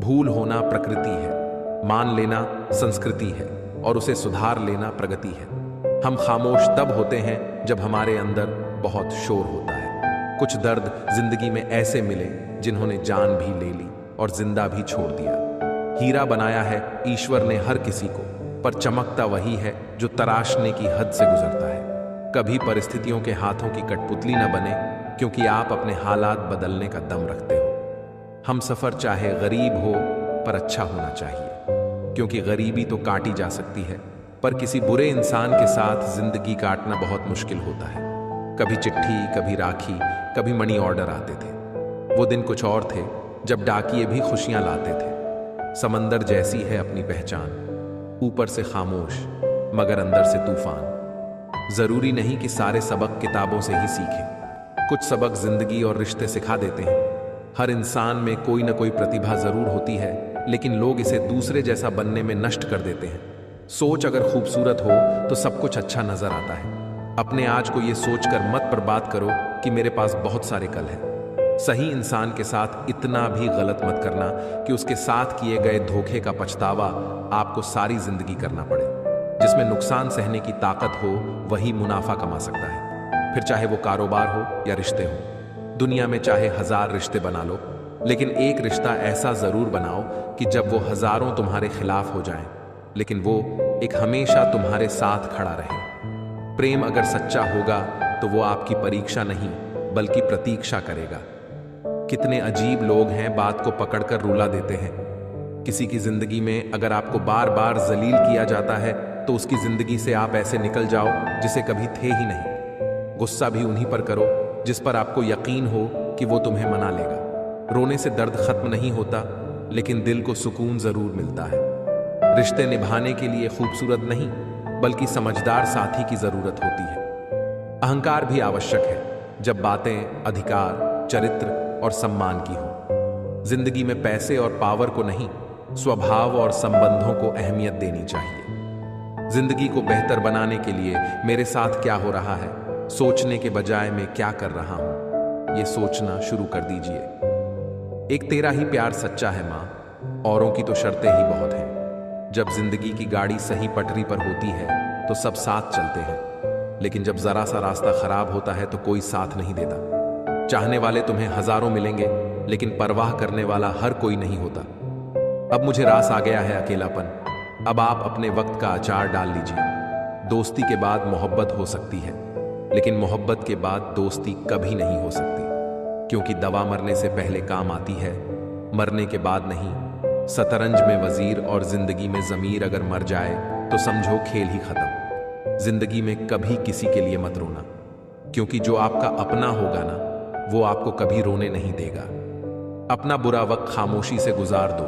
भूल होना प्रकृति है, मान लेना संस्कृति है और उसे सुधार लेना प्रगति है। हम खामोश तब होते हैं जब हमारे अंदर बहुत शोर होता है। कुछ दर्द जिंदगी में ऐसे मिले जिन्होंने जान भी ले ली और जिंदा भी छोड़ दिया। हीरा बनाया है ईश्वर ने हर किसी को, पर चमकता वही है जो तराशने की हद से गुजरता है। कभी परिस्थितियों के हाथों की कठपुतली न बने, क्योंकि आप अपने हालात बदलने का दम रखते हो। हम सफर चाहे गरीब हो पर अच्छा होना चाहिए, क्योंकि गरीबी तो काटी जा सकती है, पर किसी बुरे इंसान के साथ जिंदगी काटना बहुत मुश्किल होता है। कभी चिट्ठी, कभी राखी, कभी मनी ऑर्डर आते थे। वो दिन कुछ और थे जब डाकिये भी खुशियां लाते थे। समंदर जैसी है अपनी पहचान, ऊपर से खामोश मगर अंदर से तूफान। जरूरी नहीं कि सारे सबक किताबों से ही सीखें, कुछ सबक जिंदगी और रिश्ते सिखा देते हैं। हर इंसान में कोई ना कोई प्रतिभा जरूर होती है, लेकिन लोग इसे दूसरे जैसा बनने में नष्ट कर देते हैं। सोच अगर खूबसूरत हो तो सब कुछ अच्छा नजर आता है। अपने आज को ये सोचकर मत बर्बाद करो कि मेरे पास बहुत सारे कल हैं। सही इंसान के साथ इतना भी गलत मत करना कि उसके साथ किए गए धोखे का पछतावा आपको सारी जिंदगी करना पड़े। जिसमें नुकसान सहने की ताकत हो वही मुनाफा कमा सकता है, फिर चाहे वो कारोबार हो या रिश्ते हो। दुनिया में चाहे 1000 रिश्ते बना लो, लेकिन एक रिश्ता ऐसा जरूर बनाओ कि जब वो हजारों तुम्हारे खिलाफ हो जाएं, लेकिन वो एक हमेशा तुम्हारे साथ खड़ा रहे। प्रेम अगर सच्चा होगा तो वो आपकी परीक्षा नहीं बल्कि प्रतीक्षा करेगा। कितने अजीब लोग हैं बात को पकड़कर रुला देते हैं। किसी की जिंदगी में अगर आपको बार बार जलील किया जाता है तो उसकी जिंदगी से आप ऐसे निकल जाओ जिसे कभी थे ही नहीं। गुस्सा भी उन्हीं पर करो जिस पर आपको यकीन हो कि वो तुम्हें मना लेगा। रोने से दर्द खत्म नहीं होता, लेकिन दिल को सुकून जरूर मिलता है। रिश्ते निभाने के लिए खूबसूरत नहीं बल्कि समझदार साथी की जरूरत होती है। अहंकार भी आवश्यक है जब बातें अधिकार, चरित्र और सम्मान की हो। जिंदगी में पैसे और पावर को नहीं, स्वभाव और संबंधों को अहमियत देनी चाहिए। जिंदगी को बेहतर बनाने के लिए मेरे साथ क्या हो रहा है सोचने के बजाय मैं क्या कर रहा हूं, ये सोचना शुरू कर दीजिए। एक तेरा ही प्यार सच्चा है मां, औरों की तो शर्तें ही बहुत हैं। जब जिंदगी की गाड़ी सही पटरी पर होती है तो सब साथ चलते हैं, लेकिन जब जरा सा रास्ता खराब होता है तो कोई साथ नहीं देता। चाहने वाले तुम्हें हजारों मिलेंगे, लेकिन परवाह करने वाला हर कोई नहीं होता। अब मुझे रास आ गया है अकेलापन, अब आप अपने वक्त का अचार डाल लीजिए। दोस्ती के बाद मोहब्बत हो सकती है, लेकिन मोहब्बत के बाद दोस्ती कभी नहीं हो सकती, क्योंकि दवा मरने से पहले काम आती है, मरने के बाद नहीं। शतरंज में वजीर और जिंदगी में जमीर अगर मर जाए तो समझो खेल ही खत्म। जिंदगी में कभी किसी के लिए मत रोना, क्योंकि जो आपका अपना होगा ना वो आपको कभी रोने नहीं देगा। अपना बुरा वक्त खामोशी से गुजार दो,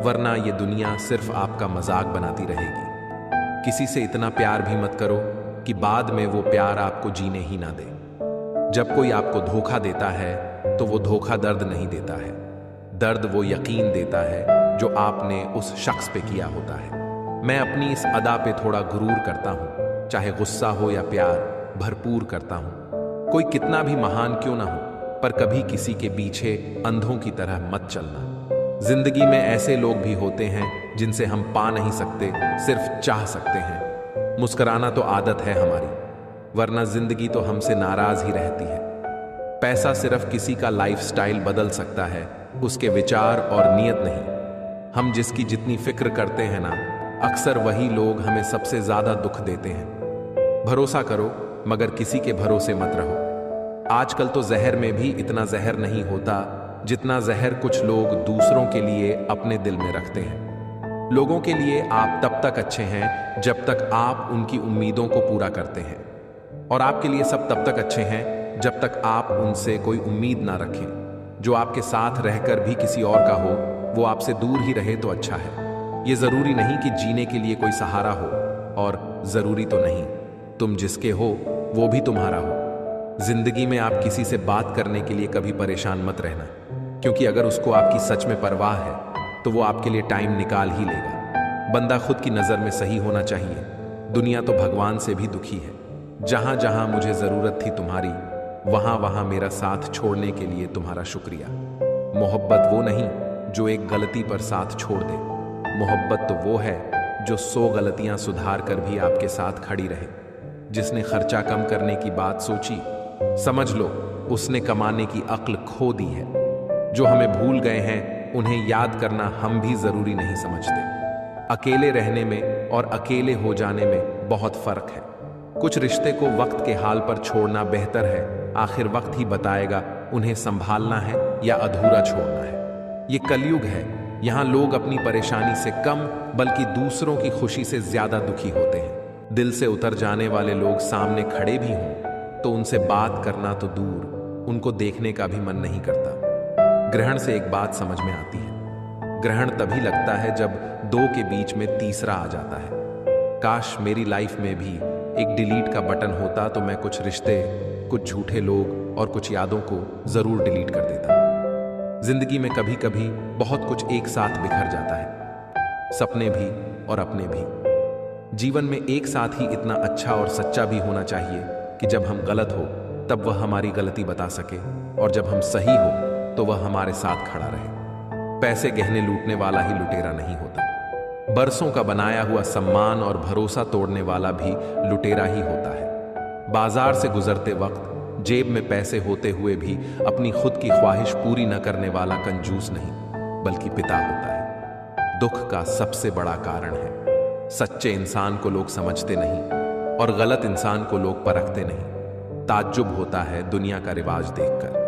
वरना ये दुनिया सिर्फ आपका मजाक बनाती रहेगी। किसी से इतना प्यार भी मत करो कि बाद में वो प्यार आपको जीने ही ना दे। जब कोई आपको धोखा देता है तो वो धोखा दर्द नहीं देता है, दर्द वो यकीन देता है जो आपने उस शख्स पे किया होता है। मैं अपनी इस अदा पे थोड़ा गुरूर करता हूं, चाहे गुस्सा हो या प्यार भरपूर करता हूं। कोई कितना भी महान क्यों ना हो, पर कभी किसी के पीछे अंधों की तरह मत चलना। जिंदगी में ऐसे लोग भी होते हैं जिनसे हम पा नहीं सकते, सिर्फ चाह सकते हैं। मुस्कुराना तो आदत है हमारी, वरना जिंदगी तो हमसे नाराज ही रहती है। पैसा सिर्फ किसी का लाइफस्टाइल बदल सकता है, उसके विचार और नियत नहीं। हम जिसकी जितनी फिक्र करते हैं ना, अक्सर वही लोग हमें सबसे ज्यादा दुख देते हैं। भरोसा करो मगर किसी के भरोसे मत रहो। आजकल तो जहर में भी इतना जहर नहीं होता जितना जहर कुछ लोग दूसरों के लिए अपने दिल में रखते हैं। लोगों के लिए आप तब तक अच्छे हैं जब तक आप उनकी उम्मीदों को पूरा करते हैं, और आपके लिए सब तब तक अच्छे हैं जब तक आप उनसे कोई उम्मीद ना रखें। जो आपके साथ रहकर भी किसी और का हो, वो आपसे दूर ही रहे तो अच्छा है। ये जरूरी नहीं कि जीने के लिए कोई सहारा हो, और जरूरी तो नहीं तुम जिसके हो वो भी तुम्हारा हो। जिंदगी में आप किसी से बात करने के लिए कभी परेशान मत रहना, क्योंकि अगर उसको आपकी सच में परवाह है तो वो आपके लिए टाइम निकाल ही लेगा। बंदा खुद की नजर में सही होना चाहिए। दुनिया तो भगवान से भी दुखी है। जहां जहां मुझे जरूरत थी तुम्हारी, वहां वहां मेरा साथ छोड़ने के लिए तुम्हारा शुक्रिया। मोहब्बत वो नहीं जो एक गलती पर साथ छोड़ दे। मोहब्बत तो वो है जो 100 गलतियां सुधार कर भी आपके साथ खड़ी रहे। जिसने खर्चा कम करने की बात सोची, समझ लो उसने कमाने की अक्ल खो दी है। जो हमें भूल गए हैं उन्हें याद करना हम भी जरूरी नहीं समझते। अकेले रहने में और अकेले हो जाने में बहुत फर्क है। कुछ रिश्ते को वक्त के हाल पर छोड़ना बेहतर है। आखिर वक्त ही बताएगा उन्हें संभालना है या अधूरा छोड़ना है। ये कलयुग है, यहाँ लोग अपनी परेशानी से कम बल्कि दूसरों की खुशी से ज्यादा दुखी होते हैं। दिल से उतर जाने वाले लोग सामने खड़े भी हों तो उनसे बात करना तो दूर, उनको देखने का भी मन नहीं करता। ग्रहण से एक बात समझ में आती है, ग्रहण तभी लगता है जब दो के बीच में तीसरा आ जाता है। काश मेरी लाइफ में भी एक डिलीट का बटन होता तो मैं कुछ रिश्ते, कुछ झूठे लोग और कुछ यादों को जरूर डिलीट कर देता। जिंदगी में कभी कभी बहुत कुछ एक साथ बिखर जाता है, सपने भी और अपने भी। जीवन में एक साथ ही इतना अच्छा और सच्चा भी होना चाहिए कि जब हम गलत हो तब वह हमारी गलती बता सके, और जब हम सही हो तो वह हमारे साथ खड़ा रहे। पैसे गहने लूटने वाला ही लुटेरा नहीं होता। बरसों का बनाया हुआ सम्मान और भरोसा तोड़ने वाला भी लुटेरा ही होता है। बाजार से गुजरते वक्त जेब में पैसे होते हुए भी अपनी खुद की ख्वाहिश पूरी न करने वाला कंजूस नहीं बल्कि पिता होता है। दुख का सबसे बड़ा कारण है सच्चे इंसान को लोग समझते नहीं और गलत इंसान को लोग परखते नहीं। ताज्जुब होता है दुनिया का रिवाज देखकर,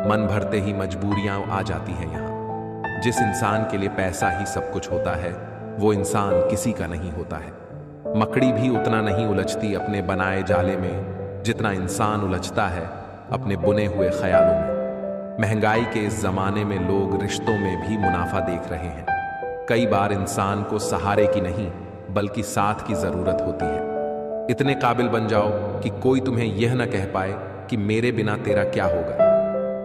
मन भरते ही मजबूरियां आ जाती हैं यहाँ। जिस इंसान के लिए पैसा ही सब कुछ होता है वो इंसान किसी का नहीं होता है। मकड़ी भी उतना नहीं उलझती अपने बनाए जाले में जितना इंसान उलझता है अपने बुने हुए ख्यालों में। महंगाई के इस जमाने में लोग रिश्तों में भी मुनाफा देख रहे हैं। कई बार इंसान को सहारे की नहीं बल्कि साथ की जरूरत होती है। इतने काबिल बन जाओ कि कोई तुम्हें यह न कह पाए कि मेरे बिना तेरा क्या होगा।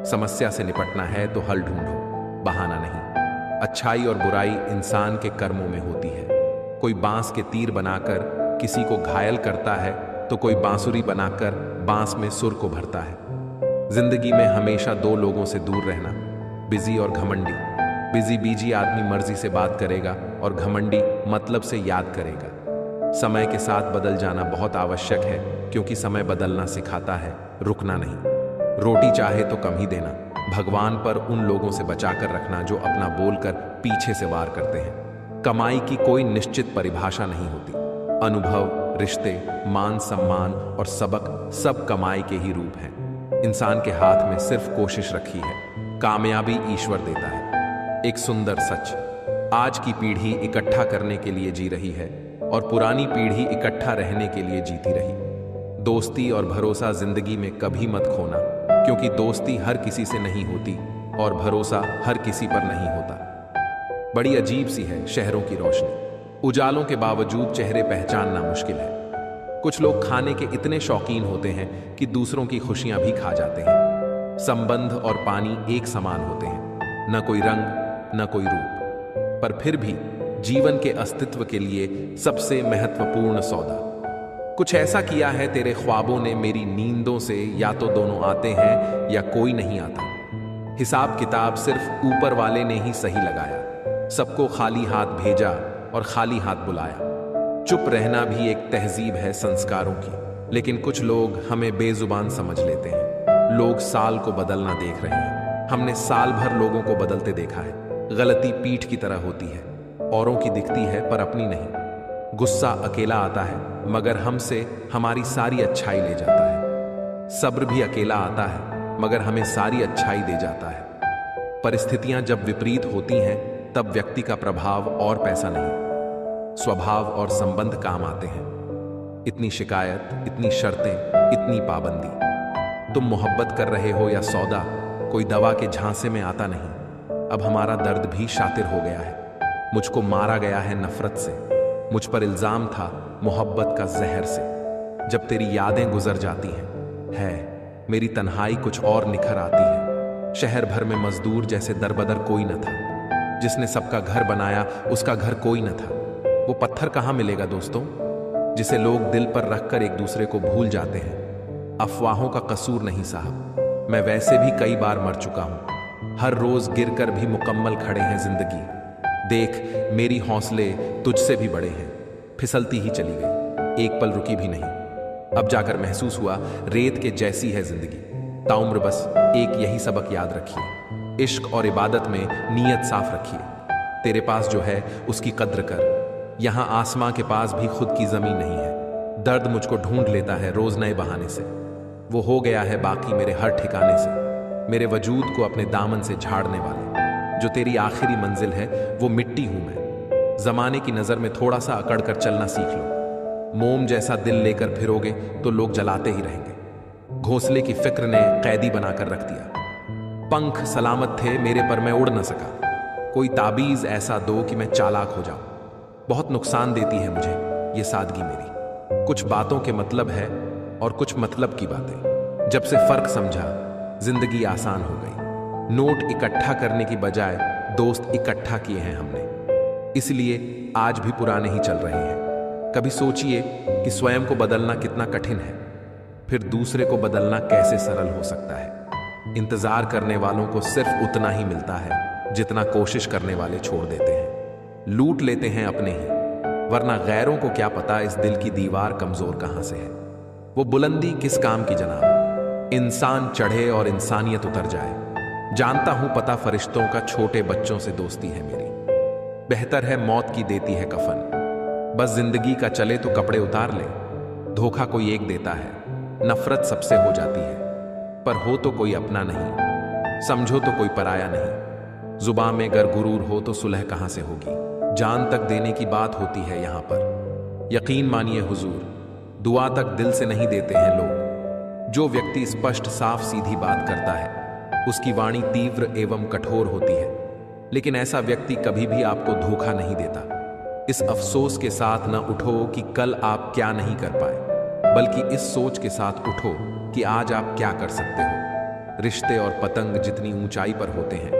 समस्या से निपटना है तो हल ढूंढो, बहाना नहीं। अच्छाई और बुराई इंसान के कर्मों में होती है। कोई बांस के तीर बनाकर किसी को घायल करता है तो कोई बांसुरी बनाकर बांस में सुर को भरता है। जिंदगी में हमेशा दो लोगों से दूर रहना, बिजी और घमंडी। बिजी बीजी आदमी मर्जी से बात करेगा और घमंडी मतलब से याद करेगा। समय के साथ बदल जाना बहुत आवश्यक है क्योंकि समय बदलना सिखाता है, रुकना नहीं। रोटी चाहे तो कम ही देना, भगवान पर उन लोगों से बचाकर रखना जो अपना बोलकर पीछे से वार करते हैं। कमाई की कोई निश्चित परिभाषा नहीं होती। अनुभव, रिश्ते, मान सम्मान और सबक सब कमाई के ही रूप हैं। इंसान के हाथ में सिर्फ कोशिश रखी है, कामयाबी ईश्वर देता है। एक सुंदर सच, आज की पीढ़ी इकट्ठा करने के लिए जी रही है और पुरानी पीढ़ी इकट्ठा रहने के लिए जीती रही। दोस्ती और भरोसा जिंदगी में कभी मत खोना, क्योंकि दोस्ती हर किसी से नहीं होती और भरोसा हर किसी पर नहीं होता। बड़ी अजीब सी है शहरों की रोशनी, उजालों के बावजूद चेहरे पहचानना मुश्किल है। कुछ लोग खाने के इतने शौकीन होते हैं कि दूसरों की खुशियां भी खा जाते हैं। संबंध और पानी एक समान होते हैं, न कोई रंग न कोई रूप, पर फिर भी जीवन के अस्तित्व के लिए सबसे महत्वपूर्ण सौदा। कुछ ऐसा किया है तेरे ख्वाबों ने मेरी नींदों से, या तो दोनों आते हैं या कोई नहीं आता। हिसाब किताब सिर्फ ऊपर वाले ने ही सही लगाया। सबको खाली हाथ भेजा और खाली हाथ बुलाया। चुप रहना भी एक तहजीब है संस्कारों की, लेकिन कुछ लोग हमें बेजुबान समझ लेते हैं। लोग साल को बदलना देख रहे हैं, हमने साल भर लोगों को बदलते देखा है। गलती पीठ की तरह होती है, औरों की दिखती है पर अपनी नहीं। गुस्सा अकेला आता है मगर हमसे हमारी सारी अच्छाई ले जाता है। सब्र भी अकेला आता है मगर हमें सारी अच्छाई दे जाता है। परिस्थितियां जब विपरीत होती हैं तब व्यक्ति का प्रभाव और पैसा नहीं, स्वभाव और संबंध काम आते हैं। इतनी शिकायत, इतनी शर्तें, इतनी पाबंदी। तुम मोहब्बत कर रहे हो या सौदा, कोई दवा के झांसे में आता नहीं। अब हमारा दर्द भी शातिर हो गया है। मुझको मारा गया है नफरत से, मुझ पर इल्जाम था मोहब्बत का जहर से। जब तेरी यादें गुजर जाती हैं, मेरी तन्हाई कुछ और निखर आती है। शहर भर में मजदूर जैसे दरबदर कोई न था। जिसने सबका घर बनाया उसका घर कोई न था। वो पत्थर कहाँ मिलेगा दोस्तों, जिसे लोग दिल पर रखकर एक दूसरे को भूल जाते हैं। अफवाहों का कसूर नहीं साहब, मैं वैसे भी कई बार मर चुका हूं। हर रोज गिरकर भी मुकम्मल खड़े हैं जिंदगी। देख मेरी हौसले तुझसे भी बड़े हैं। फिसलती ही चली गई, एक पल रुकी भी नहीं। अब जाकर महसूस हुआ रेत के जैसी है जिंदगी। ताउम्र बस एक यही सबक याद रखिए, इश्क और इबादत में नीयत साफ रखिए। तेरे पास जो है उसकी कद्र कर। यहां आसमां के पास भी खुद की जमीन नहीं है। दर्द मुझको ढूंढ लेता है रोज नए बहाने से। वो हो गया है बाकी मेरे हर ठिकाने से, मेरे वजूद को अपने दामन से झाड़ने वाले। जो तेरी आखिरी मंजिल है वो मिट्टी हूं मैं। जमाने की नजर में थोड़ा सा अकड़ कर चलना सीख लो। मोम जैसा दिल लेकर फिरोगे तो लोग जलाते ही रहेंगे। घोंसले की फिक्र ने कैदी बनाकर रख दिया। पंख सलामत थे मेरे पर मैं उड़ न सका। कोई ताबीज ऐसा दो कि मैं चालाक हो जाऊं। बहुत नुकसान देती है मुझे ये सादगी मेरी। कुछ बातों के मतलब है और कुछ मतलब की बातें। जब से फर्क समझा जिंदगी आसान हो गई। नोट इकट्ठा करने की बजाय दोस्त इकट्ठा किए हैं हमने, इसलिए आज भी पुराने ही चल रहे हैं। कभी सोचिए कि स्वयं को बदलना कितना कठिन है, फिर दूसरे को बदलना कैसे सरल हो सकता है। इंतजार करने वालों को सिर्फ उतना ही मिलता है जितना कोशिश करने वाले छोड़ देते हैं। लूट लेते हैं अपने ही, वरना गैरों को क्या पता इस दिल की दीवार कमजोर कहां से है। वो बुलंदी किस काम की जनाब, इंसान चढ़े और इंसानियत उतर जाए। जानता हूं पता फरिश्तों का छोटे बच्चों से दोस्ती है मेरी। बेहतर है मौत की देती है कफन, बस जिंदगी का चले तो कपड़े उतार ले। धोखा कोई एक देता है, नफरत सबसे हो जाती है, पर हो तो कोई अपना नहीं, समझो तो कोई पराया नहीं। जुबान में गर गुरूर हो तो सुलह कहां से होगी। जान तक देने की बात होती है यहां पर। यकीन मानिए हुजूर, दुआ तक दिल से नहीं देते हैं लोग। जो व्यक्ति स्पष्ट साफ सीधी बात करता है उसकी वाणी तीव्र एवं कठोर होती है, लेकिन ऐसा व्यक्ति कभी भी आपको धोखा नहीं देता। इस अफसोस के साथ न उठो कि कल आप क्या नहीं कर पाए, बल्कि इस सोच के साथ उठो कि आज आप क्या कर सकते हो। रिश्ते और पतंग जितनी ऊंचाई पर होते हैं,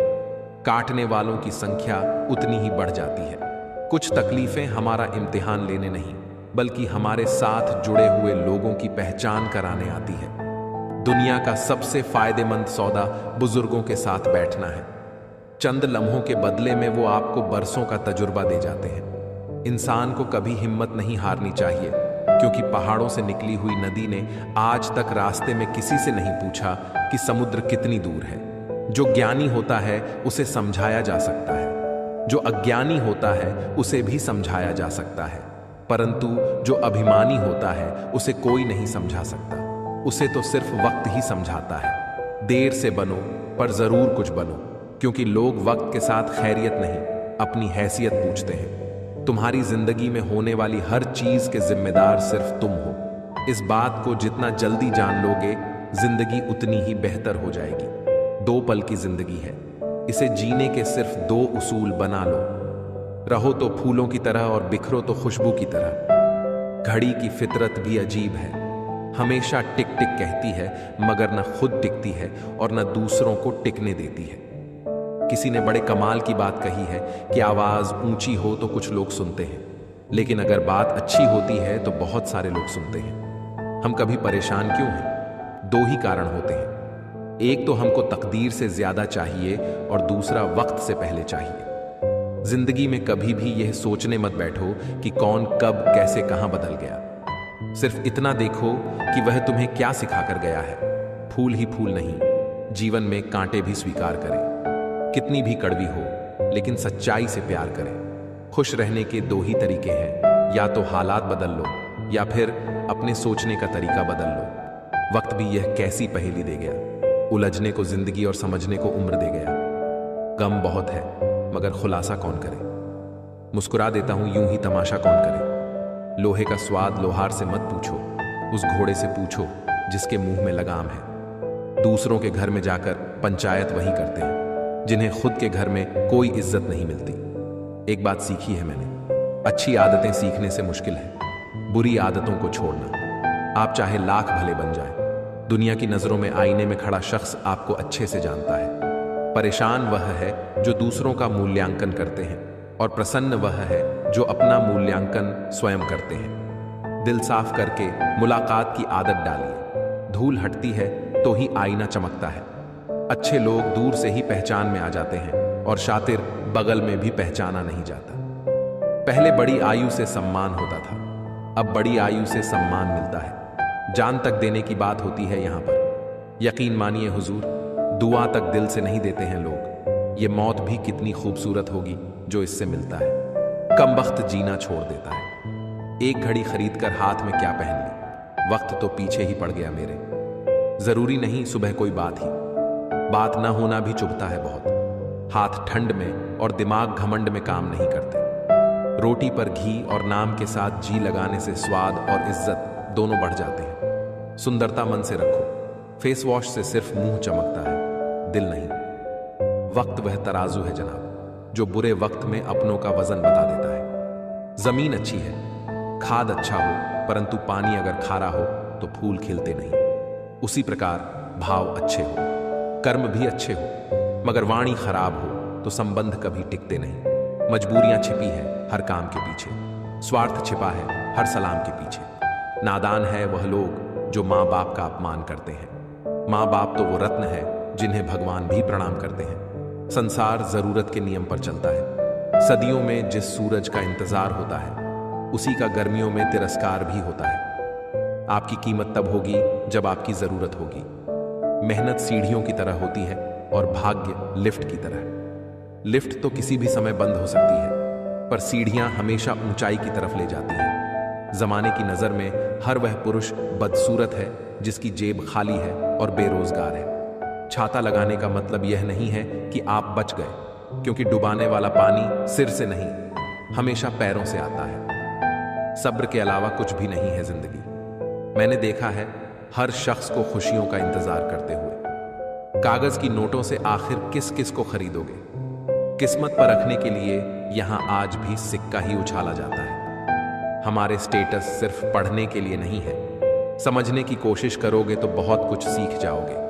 काटने वालों की संख्या उतनी ही बढ़ जाती है। कुछ तकलीफें हमारा इम्तिहान लेने नहीं, बल्कि हमारे साथ जुड़े हुए लोगों की पहचान कराने आती है। दुनिया का सबसे फायदेमंद सौदा बुजुर्गों के साथ बैठना है। चंद लम्हों के बदले में वो आपको बरसों का तजुर्बा दे जाते हैं। इंसान को कभी हिम्मत नहीं हारनी चाहिए, क्योंकि पहाड़ों से निकली हुई नदी ने आज तक रास्ते में किसी से नहीं पूछा कि समुद्र कितनी दूर है। जो ज्ञानी होता है उसे समझाया जा सकता है, जो अज्ञानी होता है उसे भी समझाया जा सकता है, परंतु जो अभिमानी होता है उसे कोई नहीं समझा सकता। उसे तो सिर्फ वक्त ही समझाता है। देर से बनो पर जरूर कुछ बनो, क्योंकि लोग वक्त के साथ खैरियत नहीं अपनी हैसियत पूछते हैं। तुम्हारी जिंदगी में होने वाली हर चीज के जिम्मेदार सिर्फ तुम हो। इस बात को जितना जल्दी जान लोगे, जिंदगी उतनी ही बेहतर हो जाएगी। 2 पल की जिंदगी है, इसे जीने के सिर्फ 2 उसूल बना लो। रहो तो फूलों की तरह और बिखरो तो खुशबू की तरह। घड़ी की फितरत भी अजीब है, हमेशा टिक टिक कहती है मगर न खुद टिकती है और न दूसरों को टिकने देती है। किसी ने बड़े कमाल की बात कही है कि आवाज ऊंची हो तो कुछ लोग सुनते हैं, लेकिन अगर बात अच्छी होती है तो बहुत सारे लोग सुनते हैं। हम कभी परेशान क्यों हैं? 2 ही कारण होते हैं। एक तो हमको तकदीर से ज्यादा चाहिए और दूसरा वक्त से पहले चाहिए। जिंदगी में कभी भी यह सोचने मत बैठो कि कौन कब कैसे कहां बदल गया। सिर्फ इतना देखो कि वह तुम्हें क्या सिखा कर गया है। फूल ही फूल नहीं, जीवन में कांटे भी स्वीकार करें। कितनी भी कड़वी हो, लेकिन सच्चाई से प्यार करें। खुश रहने के 2 ही तरीके हैं, या तो हालात बदल लो या फिर अपने सोचने का तरीका बदल लो। वक्त भी यह कैसी पहेली दे गया, उलझने को जिंदगी और समझने को उम्र दे गया। गम बहुत है मगर खुलासा कौन करे। मुस्कुरा देता हूं यूं ही तमाशा कौन करे। लोहे का स्वाद लोहार से मत पूछो, उस घोड़े से पूछो जिसके मुंह में लगाम है। दूसरों के घर में जाकर पंचायत वही करते हैं जिन्हें खुद के घर में कोई इज्जत नहीं मिलती। एक बात सीखी है मैंने, अच्छी आदतें सीखने से मुश्किल है बुरी आदतों को छोड़ना। आप चाहे लाख भले बन जाए, दुनिया की नजरों में आईने में खड़ा शख्स आपको अच्छे से जानता है। परेशान वह है जो दूसरों का मूल्यांकन करते हैं और प्रसन्न वह है जो अपना मूल्यांकन स्वयं करते हैं। दिल साफ करके मुलाकात की आदत डालिए। धूल हटती है तो ही आईना चमकता है। अच्छे लोग दूर से ही पहचान में आ जाते हैं और शातिर बगल में भी पहचाना नहीं जाता। पहले बड़ी आयु से सम्मान होता था, अब बड़ी आयु से सम्मान मिलता है। जान तक देने की बात होती है यहाँ पर। यकीन मानिए हुजूर, दुआ तक दिल से नहीं देते हैं लोग। ये मौत भी कितनी खूबसूरत होगी जो इससे मिलता है। कम वक्त जीना छोड़ देता है। एक घड़ी खरीद कर हाथ में क्या पहन ली, वक्त तो पीछे ही पड़ गया मेरे। जरूरी नहीं सुबह कोई बात ही, बात ना होना भी चुभता है बहुत। हाथ ठंड में और दिमाग घमंड में काम नहीं करते। रोटी पर घी और नाम के साथ जी लगाने से स्वाद और इज्जत दोनों बढ़ जाते हैं। सुंदरता मन से रखो, फेस वॉश से सिर्फ मुंह चमकता है, दिल नहीं। वक्त वह तराजू है जनाब, जो बुरे वक्त में अपनों का वजन बता देता है। जमीन अच्छी है, खाद अच्छा हो, परंतु पानी अगर खारा हो तो फूल खिलते नहीं। उसी प्रकार भाव अच्छे हो, कर्म भी अच्छे हो, मगर वाणी खराब हो तो संबंध कभी टिकते नहीं। मजबूरियां छिपी है हर काम के पीछे, स्वार्थ छिपा है हर सलाम के पीछे। नादान है वह लोग जो माँ बाप का अपमान करते हैं। माँ बाप तो वो रत्न है जिन्हें भगवान भी प्रणाम करते हैं। संसार जरूरत के नियम पर चलता है। सदियों में जिस सूरज का इंतजार होता है, उसी का गर्मियों में तिरस्कार भी होता है। आपकी कीमत तब होगी जब आपकी जरूरत होगी। मेहनत सीढ़ियों की तरह होती है और भाग्य लिफ्ट की तरह। लिफ्ट तो किसी भी समय बंद हो सकती है, पर सीढ़ियां हमेशा ऊंचाई की तरफ ले जाती हैं। जमाने की नजर में हर वह पुरुष बदसूरत है जिसकी जेब खाली है और बेरोजगार है। छाता लगाने का मतलब यह नहीं है कि आप बच गए, क्योंकि डुबाने वाला पानी सिर से नहीं, हमेशा पैरों से आता है। सब्र के अलावा कुछ भी नहीं है जिंदगी। मैंने देखा है हर शख्स को खुशियों का इंतजार करते हुए। कागज की नोटों से आखिर किस किस को खरीदोगे? किस्मत पर रखने के लिए यहां आज भी सिक्का ही उछाला जाता है। हमारे स्टेटस सिर्फ पढ़ने के लिए नहीं है। समझने की कोशिश करोगे तो बहुत कुछ सीख जाओगे।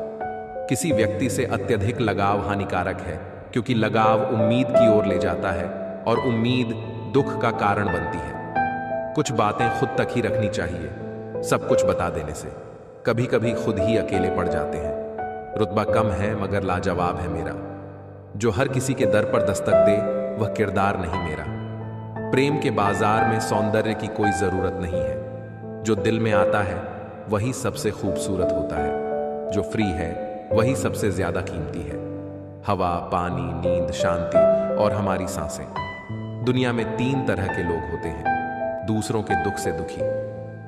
किसी व्यक्ति से अत्यधिक लगाव हानिकारक है, क्योंकि लगाव उम्मीद की ओर ले जाता है और उम्मीद दुख का कारण बनती है। कुछ बातें खुद तक ही रखनी चाहिए, सब कुछ बता देने से। कभी कभी खुद ही अकेले पड़ जाते हैं। रुतबा कम है मगर लाजवाब है मेरा। जो हर किसी के दर पर दस्तक दे वह किरदार नहीं मेरा। प्रेम के बाजार में सौंदर्य की कोई जरूरत नहीं है। जो दिल में आता है वही सबसे खूबसूरत होता है। जो फ्री है वही सबसे ज्यादा कीमती है। हवा, पानी, नींद, शांति और हमारी सांसें। दुनिया में 3 तरह के लोग होते हैं: दूसरों के दुख से दुखी,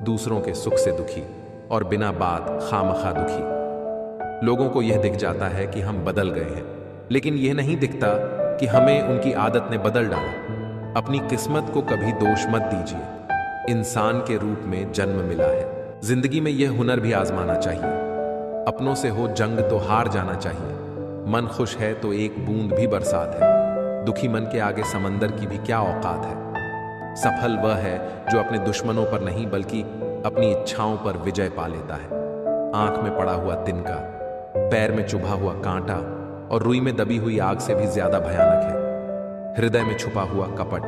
दूसरों के सुख से दुखी और बिना बात खामखा दुखी। लोगों को यह दिख जाता है कि हम बदल गए हैं, लेकिन यह नहीं दिखता कि हमें उनकी आदत ने बदल डाला। अपनी किस्मत को कभी दोष मत दीजिए। इंसान के रूप में जन्म मिला है। जिंदगी में यह हुनर भी आजमाना चाहिए। अपनों से हो जंग तो हार जाना चाहिए। मन खुश है तो एक बूंद भी बरसात है। दुखी मन के आगे समंदर की भी क्या औकात है। सफल वह है जो अपने दुश्मनों पर नहीं बल्कि अपनी इच्छाओं पर विजय पा लेता है। आंख में पड़ा हुआ तिनका, पैर में चुभा हुआ कांटा और रुई में दबी हुई आग से भी ज्यादा भयानक है हृदय में छुपा हुआ कपट।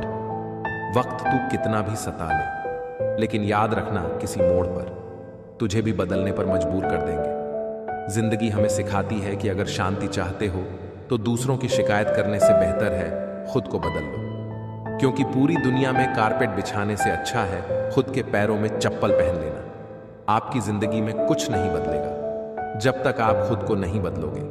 वक्त तू कितना भी सता ले, लेकिन याद रखना किसी मोड़ पर तुझे भी बदलने पर मजबूर कर देंगे। जिंदगी हमें सिखाती है कि अगर शांति चाहते हो तो दूसरों की शिकायत करने से बेहतर है खुद को बदल लो, क्योंकि पूरी दुनिया में कारपेट बिछाने से अच्छा है खुद के पैरों में चप्पल पहन लेना। आपकी जिंदगी में कुछ नहीं बदलेगा जब तक आप खुद को नहीं बदलोगे।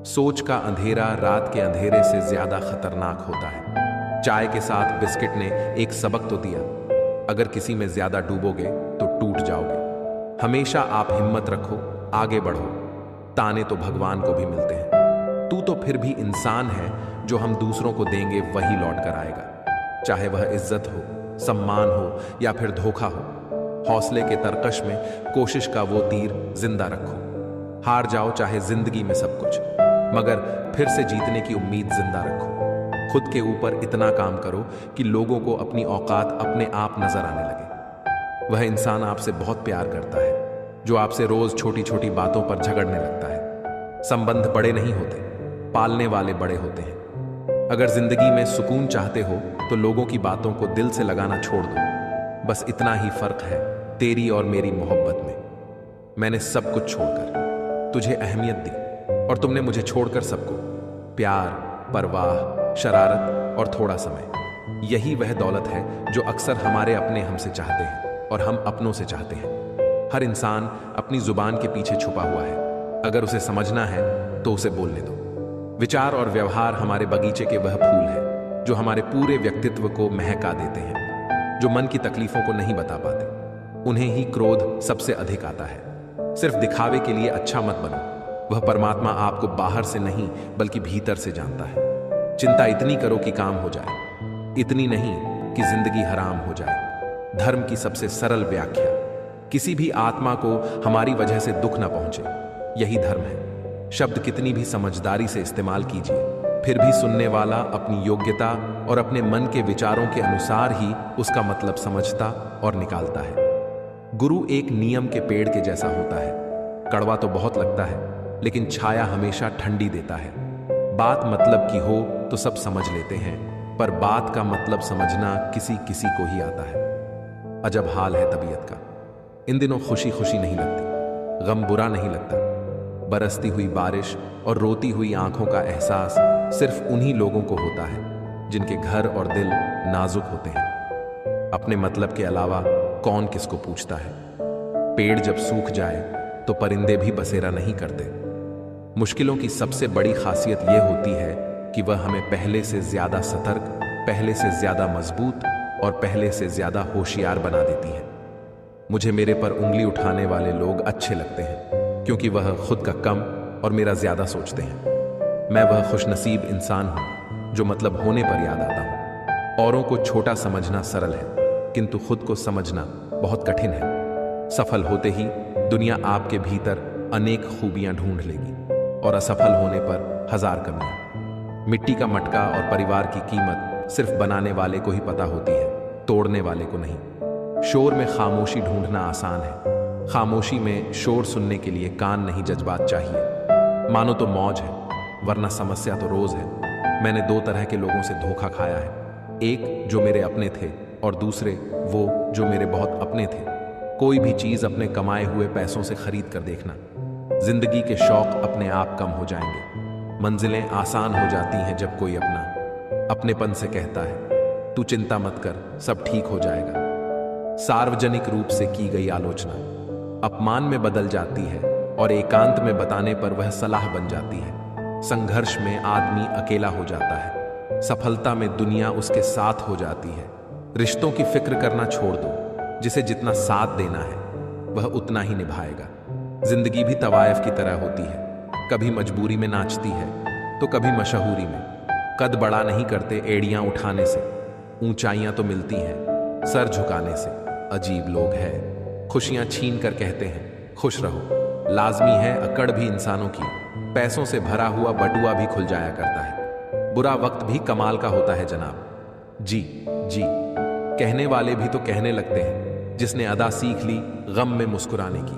सोच का अंधेरा रात के अंधेरे से ज्यादा खतरनाक होता है। चाय के साथ बिस्किट ने एक सबक तो दिया, अगर किसी में ज्यादा डूबोगे तो टूट जाओगे। हमेशा आप हिम्मत रखो, आगे बढ़ो। ताने तो भगवान को भी मिलते हैं। तू तो फिर भी इंसान है, जो हम दूसरों को देंगे वही लौट कर आएगा। चाहे वह इज्जत हो, सम्मान हो या फिर धोखा हो। हौसले के तरकश में कोशिश का वो तीर जिंदा रखो। हार जाओ चाहे जिंदगी में सब कुछ, मगर फिर से जीतने की उम्मीद जिंदा रखो। खुद के ऊपर इतना काम करो कि लोगों को अपनी औकात अपने आप नजर आने लगे। वह इंसान आपसे बहुत प्यार करता है जो आपसे रोज छोटी छोटी बातों पर झगड़ने लगता है। संबंध बड़े नहीं होते, पालने वाले बड़े होते हैं। अगर जिंदगी में सुकून चाहते हो तो लोगों की बातों को दिल से लगाना छोड़ दो। बस इतना ही फर्क है तेरी और मेरी मोहब्बत में। मैंने सब कुछ छोड़कर तुझे अहमियत दी, और तुमने मुझे छोड़कर सबको, प्यार, परवाह, शरारत और थोड़ा समय, यही वह दौलत है जो अक्सर हमारे अपने हमसे चाहते हैं और हम अपनों से चाहते हैं। हर इंसान अपनी जुबान के पीछे छुपा हुआ है। अगर उसे समझना है तो उसे बोलने दो। विचार और व्यवहार हमारे बगीचे के वह फूल है जो हमारे पूरे व्यक्तित्व को महका देते हैं। जो मन की तकलीफों को नहीं बता पाते, उन्हें ही क्रोध सबसे अधिक आता है। सिर्फ दिखावे के लिए अच्छा मत बनो। वह परमात्मा आपको बाहर से नहीं बल्कि भीतर से जानता है। चिंता इतनी करो कि काम हो जाए, इतनी नहीं कि जिंदगी हराम हो जाए। धर्म की सबसे सरल व्याख्या, किसी भी आत्मा को हमारी वजह से दुख न पहुंचे, यही धर्म है। शब्द कितनी भी समझदारी से इस्तेमाल कीजिए, फिर भी सुनने वाला अपनी योग्यता और अपने मन के विचारों के अनुसार ही उसका मतलब समझता और निकालता है। गुरु एक नियम के पेड़ के जैसा होता है। कड़वा तो बहुत लगता है, लेकिन छाया हमेशा ठंडी देता है। बात मतलब की हो तो सब समझ लेते हैं, पर बात का मतलब समझना किसी किसी को ही आता है। अजब हाल है तबीयत का। इन दिनों खुशी खुशी नहीं लगती, गम बुरा नहीं लगता। बरसती हुई बारिश और रोती हुई आंखों का एहसास सिर्फ उन्हीं लोगों को होता है जिनके घर और दिल नाजुक होते हैं। अपने मतलब के अलावा कौन किसको पूछता है। पेड़ जब सूख जाए तो परिंदे भी बसेरा नहीं करते। मुश्किलों की सबसे बड़ी खासियत यह होती है कि वह हमें पहले से ज्यादा सतर्क, पहले से ज्यादा मजबूत और पहले से ज्यादा होशियार बना देती है। मुझे मेरे पर उंगली उठाने वाले लोग अच्छे लगते हैं, क्योंकि वह खुद का कम और मेरा ज्यादा सोचते हैं। मैं वह खुशनसीब इंसान हूं जो मतलब होने पर याद आता हूं। औरों को छोटा समझना सरल है, किंतु खुद को समझना बहुत कठिन है। सफल होते ही दुनिया आपके भीतर अनेक खूबियां ढूंढ लेगी और असफल होने पर हजार कमियां। मिट्टी का मटका और परिवार की कीमत सिर्फ बनाने वाले को ही पता होती है, तोड़ने वाले को नहीं। शोर में खामोशी ढूंढना आसान है, खामोशी में शोर सुनने के लिए कान नहीं जज्बात चाहिए। मानो तो मौज है, वरना समस्या तो रोज है। मैंने दो तरह के लोगों से धोखा खाया है, एक जो मेरे अपने थे और दूसरे वो जो मेरे बहुत अपने थे। कोई भी चीज अपने कमाए हुए पैसों से खरीद कर देखना, जिंदगी के शौक अपने आप कम हो जाएंगे। मंजिलें आसान हो जाती हैं जब कोई अपनेपन से कहता है तू चिंता मत कर, सब ठीक हो जाएगा। सार्वजनिक रूप से की गई आलोचना अपमान में बदल जाती है और एकांत में बताने पर वह सलाह बन जाती है। संघर्ष में आदमी अकेला हो जाता है, सफलता में दुनिया उसके साथ हो जाती है। रिश्तों की फिक्र करना छोड़ दो, जिसे जितना साथ देना है वह उतना ही निभाएगा। जिंदगी भी तवायफ की तरह होती है, कभी मजबूरी में नाचती है तो कभी मशहूरी में। कद बड़ा नहीं करते एड़ियां उठाने से, ऊंचाइयां तो मिलती हैं सर झुकाने से। अजीब लोग हैं, खुशियां छीन कर कहते हैं खुश रहो। लाजमी है अकड़ भी इंसानों की, पैसों से भरा हुआ बटुआ भी खुल जाया करता है। बुरा वक्त भी कमाल का होता है जनाब। जी जी कहने वाले भी तो कहने लगते हैं, जिसने अदा सीख ली गम में मुस्कुराने की,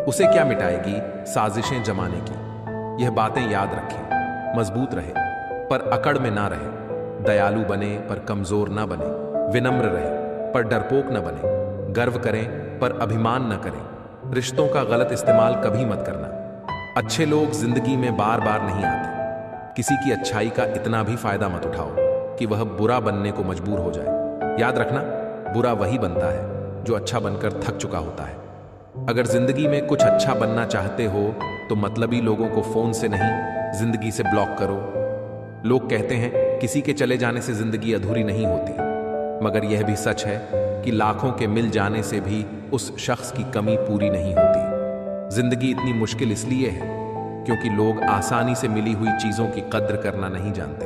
उसे क्या मिटाएगी साजिशें जमाने की। यह बातें याद रखें, मजबूत रहे पर अकड़ में ना रहे। दयालु बने पर कमजोर ना बने, विनम्र रहे पर डरपोक न बने, गर्व करें पर अभिमान न करें। रिश्तों का गलत इस्तेमाल कभी मत करना। अच्छे लोग जिंदगी में बार बार नहीं आते। किसी की अच्छाई का इतना भी फायदा मत उठाओ कि वह बुरा बनने को मजबूर हो जाए। याद रखना, बुरा वही बनता है जो अच्छा बनकर थक चुका होता है। अगर जिंदगी में कुछ अच्छा बनना चाहते हो तो मतलबी लोगों को फोन से नहीं, जिंदगी से ब्लॉक करो। लोग कहते हैं किसी के चले जाने से जिंदगी अधूरी नहीं होती, मगर यह भी सच है कि लाखों के मिल जाने से भी उस शख्स की कमी पूरी नहीं होती। जिंदगी इतनी मुश्किल इसलिए है क्योंकि लोग आसानी से मिली हुई चीजों की कद्र करना नहीं जानते।